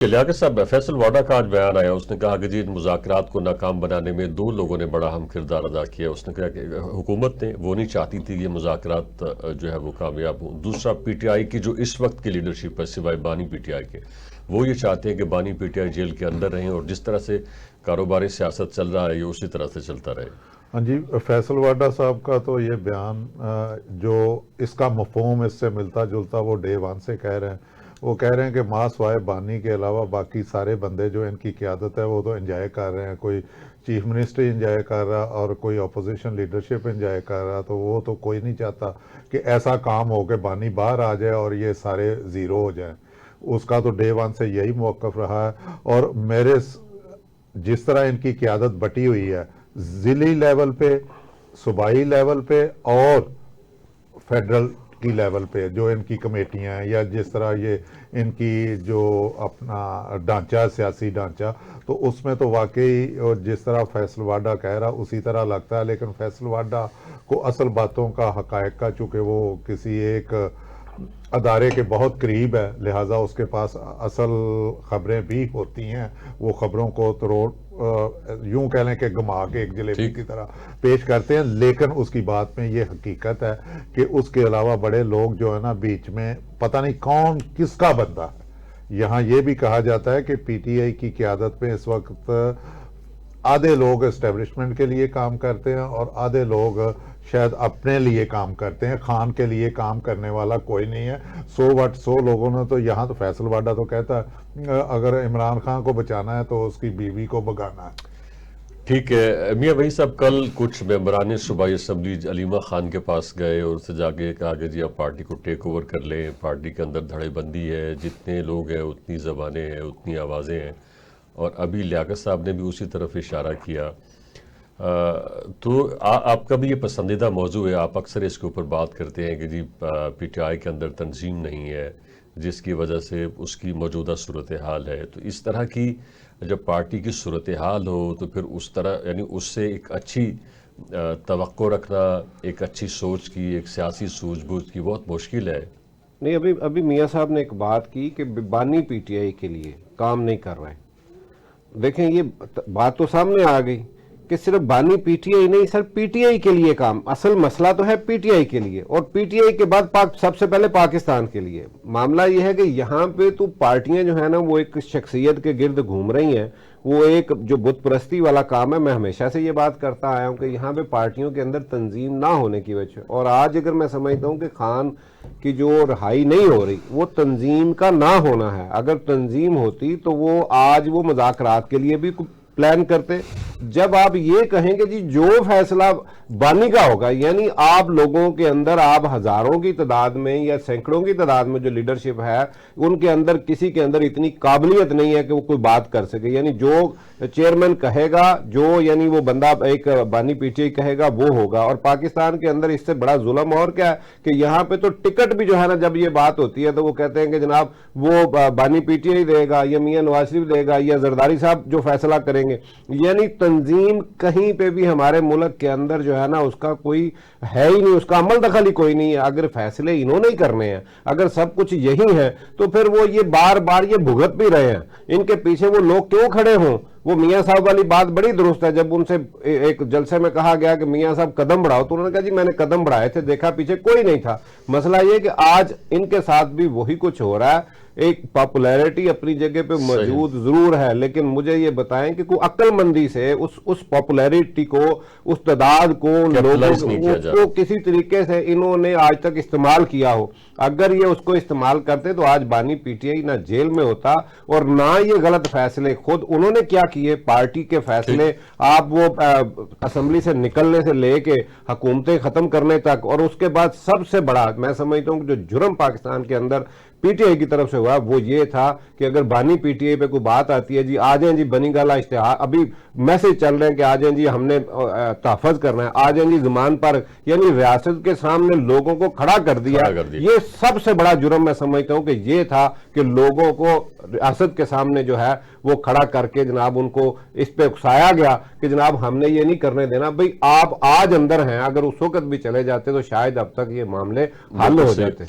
لیاقت صاحب، فیصل واڈا کا آج بیان آیا، اس نے کہا کہ جی ان مذاکرات کو ناکام بنانے میں دو لوگوں نے بڑا اہم کردار ادا کیا۔ اس نے کہا کہ حکومت نے وہ نہیں چاہتی تھی کہ یہ مذاکرات جو ہے وہ کامیاب ہوں۔ دوسرا، پی ٹی آئی کی جو اس وقت کی لیڈرشپ ہے سوائے بانی پی ٹی آئی کے، وہ یہ چاہتے ہیں کہ بانی پی ٹی آئی جیل کے اندر رہیں اور جس طرح سے کاروباری سیاست چل رہا ہے یہ اسی طرح سے چلتا رہے۔ ہاں جی، فیصل واڈا صاحب کا تو یہ بیان جو اس کا مفہوم اس سے ملتا جلتا وہ ڈے ون سے کہہ رہے ہیں۔ وہ کہہ رہے ہیں کہ ماں سوائے بانی کے علاوہ باقی سارے بندے جو ان کی قیادت ہے وہ تو انجوائے کر رہے ہیں، کوئی چیف منسٹر انجوائے کر رہا اور کوئی اپوزیشن لیڈرشپ انجوائے کر رہا، تو وہ تو کوئی نہیں چاہتا کہ ایسا کام ہو کہ بانی باہر آ جائے اور یہ سارے زیرو ہو جائیں۔ اس کا تو ڈے ون سے یہی موقف رہا ہے، اور میرے جس طرح ان کی قیادت بٹی ہوئی ہے ضلعی لیول پہ، صوبائی لیول پہ اور فیڈرل کی لیول پہ جو ان کی کمیٹیاں ہیں، یا جس طرح یہ ان کی جو اپنا ڈھانچہ سیاسی ڈھانچہ، تو اس میں تو واقعی اور جس طرح فیصل واڈا کہہ رہا اسی طرح لگتا ہے۔ لیکن فیصل واڈا کو اصل باتوں کا حقائق کا چونکہ وہ کسی ایک ادارے کے بہت قریب ہے، لہٰذا اس کے پاس اصل خبریں بھی ہوتی ہیں، وہ خبروں کو توڑ یوں کہہ لیں کہ گما کے ایک جلیبی کی طرح پیش کرتے ہیں۔ لیکن اس کی بات میں یہ حقیقت ہے کہ اس کے علاوہ بڑے لوگ جو ہے نا بیچ میں پتہ نہیں کون کس کا بندہ ہے۔ یہاں یہ بھی کہا جاتا ہے کہ پی ٹی آئی کی قیادت میں اس وقت آدھے لوگ اسٹیبلشمنٹ کے لیے کام کرتے ہیں اور آدھے لوگ شاید اپنے لیے کام کرتے ہیں، خان کے لیے کام کرنے والا کوئی نہیں ہے۔ سو لوگوں نے تو یہاں تو فیصل واڈا تو کہتا ہے اگر عمران خان کو بچانا ہے تو اس کی بیوی کو بگانا ہے۔ ٹھیک ہے میاں وحید صاحب، کل کچھ ممبران صوبائی اسمبلی علیمہ خان کے پاس گئے اور اس سے جا کے کہا کہ جی آپ پارٹی کو ٹیک اوور کر لیں، پارٹی کے اندر دھڑے بندی ہے، جتنے لوگ ہیں اتنی زبانیں ہیں اتنی آوازیں ہیں، اور ابھی لیاقت صاحب نے بھی اسی طرف اشارہ کیا۔ تو آپ کا بھی یہ پسندیدہ موضوع ہے، آپ اکثر اس کے اوپر بات کرتے ہیں کہ جی پی ٹی آئی کے اندر تنظیم نہیں ہے جس کی وجہ سے اس کی موجودہ صورتحال ہے۔ تو اس طرح کی جب پارٹی کی صورتحال ہو تو پھر اس طرح یعنی اس سے ایک اچھی توقع رکھنا، ایک اچھی سوچ کی، ایک سیاسی سوجھ بوجھ کی بہت مشکل ہے۔ نہیں، ابھی میاں صاحب نے ایک بات کی کہ بانی پی ٹی آئی کے لیے کام نہیں کر رہے۔ دیکھیں یہ بات تو سامنے آ گئی کہ صرف بانی پی ٹی آئی نہیں، سر پی ٹی آئی کے لیے کام، اصل مسئلہ تو ہے پی ٹی آئی کے لیے، اور پی ٹی آئی کے بعد سب سے پہلے پاکستان کے لیے۔ معاملہ یہ ہے کہ یہاں پہ تو پارٹیاں جو ہیں نا وہ ایک شخصیت کے گرد گھوم رہی ہیں، وہ ایک جو بت پرستی والا کام ہے۔ میں ہمیشہ سے یہ بات کرتا آیا ہوں کہ یہاں پہ پارٹیوں کے اندر تنظیم نہ ہونے کی وجہ، اور آج اگر میں سمجھتا ہوں کہ خان کی جو رہائی نہیں ہو رہی وہ تنظیم کا نہ ہونا ہے۔ اگر تنظیم ہوتی تو وہ آج وہ مذاکرات کے لیے بھی پلان کرتے۔ جب آپ یہ کہیں کہ جی جو فیصلہ بانی کا ہوگا، یعنی آپ لوگوں کے اندر، آپ ہزاروں کی تعداد میں یا سینکڑوں کی تعداد میں جو لیڈرشپ ہے ان کے اندر کسی کے اندر اتنی قابلیت نہیں ہے کہ وہ کوئی بات کر سکے، یعنی جو چیئرمین کہے گا، جو یعنی وہ بندہ ایک بانی پی ٹی آئی کہے گا وہ ہوگا۔ اور پاکستان کے اندر اس سے بڑا ظلم اور کیا ہے کہ یہاں پہ تو ٹکٹ بھی جو ہے نا جب یہ بات ہوتی ہے تو وہ کہتے ہیں کہ جناب وہ بانی پی ٹی آئی دے گا یا میاں نواز شریف دے گا یا زرداری صاحب جو فیصلہ کریں گے۔ یعنی تنظیم کہیں پہ بھی ہمارے ملک کے اندر جو ہے نا اس کا کوئی ہے ہی نہیں، اس کا عمل دخل ہی کوئی نہیں ہے۔ اگر فیصلے انہوں نے ہی کرنے ہیں، اگر سب کچھ یہی ہے تو پھر وہ یہ بار بار یہ بھگت بھی رہے ہیں، ان کے پیچھے وہ لوگ کیوں کھڑے ہوں؟ وہ میاں صاحب والی بات بڑی درست ہے، جب ان سے ایک جلسے میں کہا گیا کہ میاں صاحب قدم بڑھاؤ تو انہوں نے کہا جی میں نے قدم بڑھائے تھے، دیکھا پیچھے کوئی نہیں تھا۔ مسئلہ یہ کہ آج ان کے ساتھ بھی وہی کچھ ہو رہا ہے۔ ایک پاپولیرٹی اپنی جگہ پہ موجود ضرور ہے، لیکن مجھے یہ بتائیں کہ کوئی عقل مندی سے اس پاپولیرٹی کو، اس تعداد کو، لوگوں کو کسی طریقے سے انہوں نے آج تک استعمال کیا ہو۔ اگر یہ اس کو استعمال کرتے تو آج بانی پی ٹی آئی نہ جیل میں ہوتا اور نہ یہ غلط فیصلے خود انہوں نے کیا کیے، پارٹی کے فیصلے آپ وہ اسمبلی سے نکلنے سے لے کے حکومتیں ختم کرنے تک، اور اس کے بعد سب سے بڑا میں سمجھتا ہوں کہ جو جرم پاکستان کے اندر پی ٹی آئی کی طرف سے ہوا وہ یہ تھا کہ اگر بانی پی ٹی آئی پہ کوئی بات آتی ہے، جی آ جائیں جی بنی گالا اشتہار، ابھی میسج چل رہے ہیں کہ آ جائیں جی ہم نے تحفظ کرنا ہے، آ جائیں جی زمان پر، یعنی ریاست کے سامنے لوگوں کو کھڑا کر دیا۔ یہ سب سے بڑا جرم میں سمجھتا ہوں کہ یہ تھا کہ لوگوں کو ریاست کے سامنے جو ہے وہ کھڑا کر کے جناب ان کو اس پہ اکسایا گیا کہ جناب ہم نے یہ نہیں کرنے دینا۔ بھئی آپ آج اندر ہیں، اگر اس وقت بھی چلے جاتے تو شاید اب تک یہ معاملے حل ہو جاتے۔